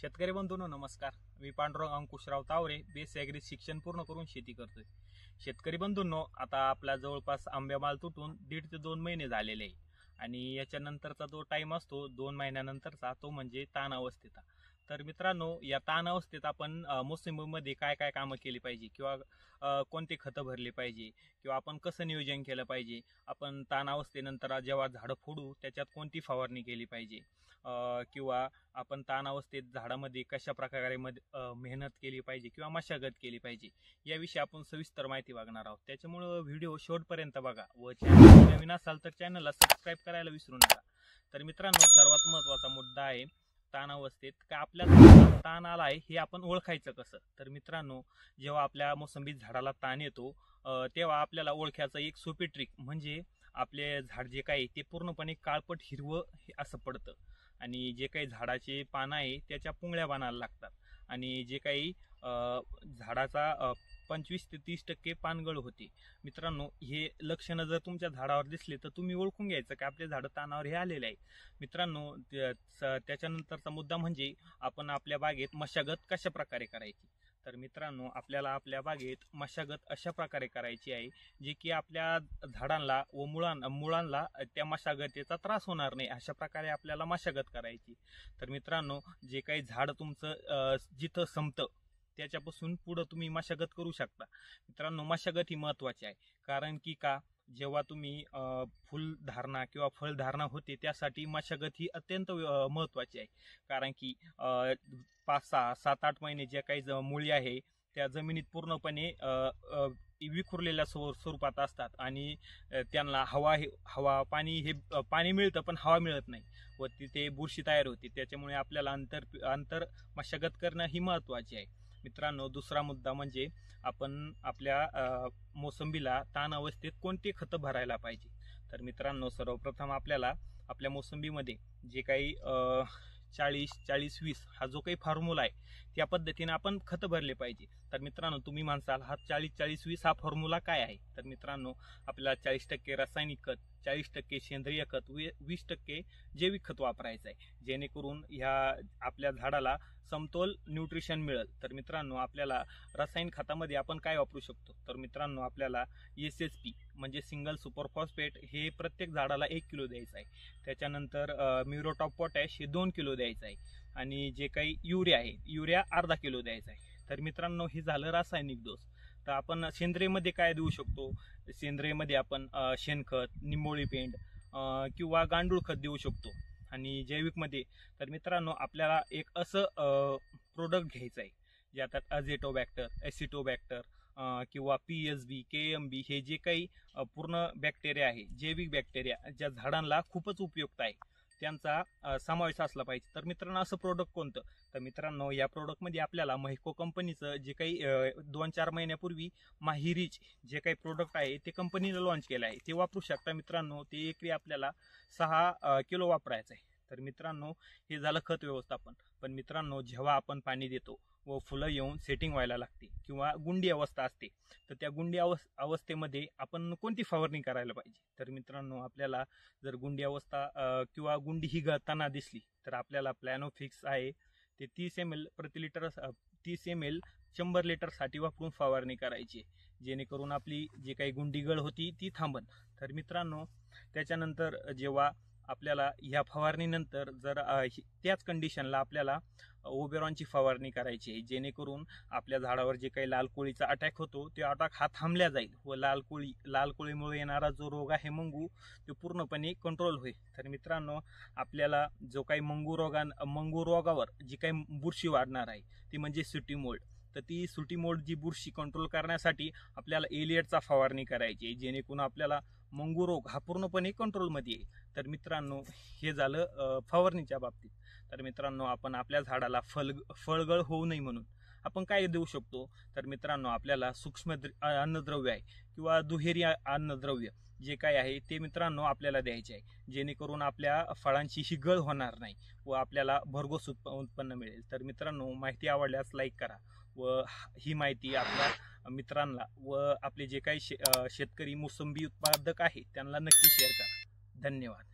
शेतकरी बंधूंनो नमस्कार. मी Pandurang Ankushrao Taware base agree शिक्षण पूर्ण करून शेती करतोय. शेतकरी बंधूंनो, आता आपला जवळपास आंब्यामाल तुटून 1.5 ते 2 महिने झालेले आहे आणि याच्यानंतरचा जो टाइम असतो 2 महिन्यानंतरचा तो म्हणजे ताण अवस्थेचा. तर मित्रांनो, या ताण अवस्थेत आपण मोसंबीमध्ये काय काय कामं केली पाहिजे किंवा कोणते खतं भरले पाहिजे किंवा आपण कसं नियोजन केलं पाहिजे, आपण ताण अवस्थेनंतर जेव्हा झाडं फोडू त्याच्यात कोणती फवारणी केली पाहिजे, किंवा आपण ताण अवस्थेत झाडामध्ये कशा प्रकारे मेहनत केली पाहिजे किंवा मशागत केली पाहिजे, याविषयी आपण सविस्तर माहिती बघणार आहोत. त्याच्यामुळे व्हिडिओ शेवटपर्यंत बघा व चॅनल नवीन असाल तर चॅनलला सबस्क्राईब करायला विसरू नका. तर मित्रांनो, सर्वात महत्त्वाचा मुद्दा आहे ताण अवस्थेत का आपल्या झाडाला ताण आला आहे हे आपण ओळखायचं कसं. तर मित्रांनो, जेव्हा आपल्या मोसंबी झाडाला ताण येतो तेव्हा आपल्याला ओळखायचं एक सोपी ट्रिक म्हणजे आपले झाड जे काही ते पूर्णपणे काळपट हिरवं असं पडतं आणि जे काही झाडाचे पानं आहे त्याच्या पुंगळ्या बनायला लागतात आणि जे काही झाडाचा 25 ते 30% पानगळ होते. मित्रांनो, हे लक्षणं जर तुमच्या झाडावर दिसले तर तुम्ही ओळखून घ्यायचं की आपल्या झाडं तानावर हे आलेले आहे. मित्रांनो, त्याच्यानंतरचा मुद्दा म्हणजे आपण आपल्या बागेत मशागत कशा प्रकारे करायची. तर मित्रांनो, आपल्याला आपल्या बागेत मशागत अशा प्रकारे करायची आहे जे की आपल्या झाडांना व मुळांना त्या मशागतीचा त्रास होणार नाही, अशा प्रकारे आपल्याला मशागत करायची. तर मित्रांनो, जे काही झाड तुमचं जिथं संपतं त्याच्यापासून पुढं तुम्ही मशागत करू शकता. मित्रांनो, मशागत ही महत्त्वाची आहे, कारण की जेव्हा तुम्ही फुलधारणा किंवा फळधारणा होते त्यासाठी मशागत ही अत्यंत महत्त्वाची आहे. कारण की 5-6, 7-8 महिने ज्या काही मुळी आहे त्या जमिनीत पूर्णपणे विखुरलेल्या स्वरूपात असतात आणि त्यांना पाणी मिळतं पण हवा मिळत नाही व तिथे बुरशी तयार होते. त्याच्यामुळे आपल्याला अंतर मशागत करणं ही महत्त्वाची आहे. मित्रांनो, दुसरा मुद्दा म्हणजे आपण आपल्या मोसंबीला ताण अवस्थेत कोणते खतं भरायला पाहिजे. तर मित्रांनो, सर्वप्रथम आपल्याला आपल्या मोसंबीमध्ये जे काही 40-40-20 हा जो काही फॉर्म्युला आहे त्या पद्धतीने आपण खतं भरले पाहिजे. तर मित्रांनो, तुम्ही म्हणसाल हा 40-40-20 हा फॉर्म्युला काय आहे. तर मित्रांनो, आपल्याला 40% रासायनिक खत, 40% सेंद्रिय खत, 20% जैविक खत वापरायचं आहे, जेणेकरून ह्या आपल्या झाडाला समतोल न्यूट्रिशन मिळेल. तर मित्रांनो, आपल्याला रासायनिक खतामध्ये आपण काय वापरू शकतो. तर मित्रांनो, आपल्याला SSP म्हणजे सिंगल सुपर फॉस्फेट हे प्रत्येक झाडाला 1 किलो द्यायचं आहे. त्याच्यानंतर म्युरेट ऑफ पोटॅश हे 2 किलो द्यायचं आहे आणि जे काही युरिया अर्धा किलो द्यायचा आहे. तर मित्रांनो, हे झालं रासायनिक डोस. तर आपण सेंद्रियमध्ये काय देऊ शकतो. सेंद्रियमध्ये आपण शेणखत, निंबोळी पेंड किंवा गांडूळ खत देऊ शकतो. आणि जैविकमध्ये तर मित्रांनो, आपल्याला एक असं प्रोडक्ट घ्यायचं आहे ज्यात अझेटोबॅक्टर, ॲसिटोबॅक्टर किंवा PSB, KMB हे जे काही पूर्ण बॅक्टेरिया आहे, जैविक बॅक्टेरिया ज्या झाडांना खूपच उपयुक्त आहे त्यांचा समावेश असला पाहिजे. तर मित्रांनो, असं प्रोडक्ट कोणतं. तर मित्रांनो, या प्रोडक्टमध्ये आपल्याला महिको कंपनीचं जे काही 2-4 महिन्यापूर्वी माहिरिच जे काही प्रोडक्ट आहे ते कंपनीनं लॉन्च केलं आहे ते वापरू शकता. मित्रांनो, ते एकरी आपल्याला 6 किलो वापरायचं आहे. तर मित्रांनो, हे झालं खत व्यवस्थापन. पण मित्रांनो, जेव्हा आपण पाणी देतो व फुलं येऊन सेटिंग व्हायला लागते किंवा गुंडी अवस्था असते तर त्या गुंडी अवस्थेमध्ये आपण कोणती फवारणी करायला पाहिजे. तर मित्रांनो, आपल्याला जर गुंडी अवस्था किंवा गुंडी ही गळताना दिसली तर आपल्याला प्लॅनोफिक्स आहे ते 30 ml प्रति लिटर 30 ml 100 लिटरसाठी वापरून फवारणी करायची, जेणेकरून आपली जी काही गुंडी गळ होती ती थांबन. तर मित्रांनो, त्याच्यानंतर जेव्हा आपल्याला ह्या फवारणीनंतर जर त्याच कंडिशनला आपल्याला ओबेरॉनची फवारणी करायची आहे, जेणेकरून आपल्या झाडावर जे काही लाल कोळीचा अटॅक होतो ते अटॅक हा थांबल्या जाईल व लाल कोळीमुळे येणारा जो रोग आहे मंगू तो पूर्णपणे कंट्रोल होईल. तर मित्रांनो, आपल्याला जो काही मंगू रोगावर जी काही बुरशी वाढणार आहे ती म्हणजे सुटी मोल्ड. तर ती सुटी मोल्ड जी बुरशी कंट्रोल करण्यासाठी आपल्याला एलियटचा फवारणी करायची आहे, जेणेकरून आपल्याला मंगू रोग हा पूर्णपणे कंट्रोलमध्ये येईल. तर मित्रांनो, हे झालं फवारणीच्या बाबतीत. तर मित्रांनो, आपण आपल्या झाडाला फळगळ होऊ नये म्हणून आपण काय देऊ शकतो. तर मित्रांनो, आपल्याला सूक्ष्म अन्नद्रव्य आहे किंवा दुहेरी अन्नद्रव्य जे काय आहे ते मित्रांनो आपल्याला द्यायचे आहे, जेणेकरून आपल्या फळांची ही गळ होणार नाही व आपल्याला भरघोस उत्पन्न मिळेल. तर मित्रांनो, माहिती आवडल्यास लाईक करा व ही माहिती आपल्या मित्रांना व आपले जे काही शेतकरी मोसंबी उत्पादक आहेत त्यांना नक्की शेअर करा. धन्यवाद.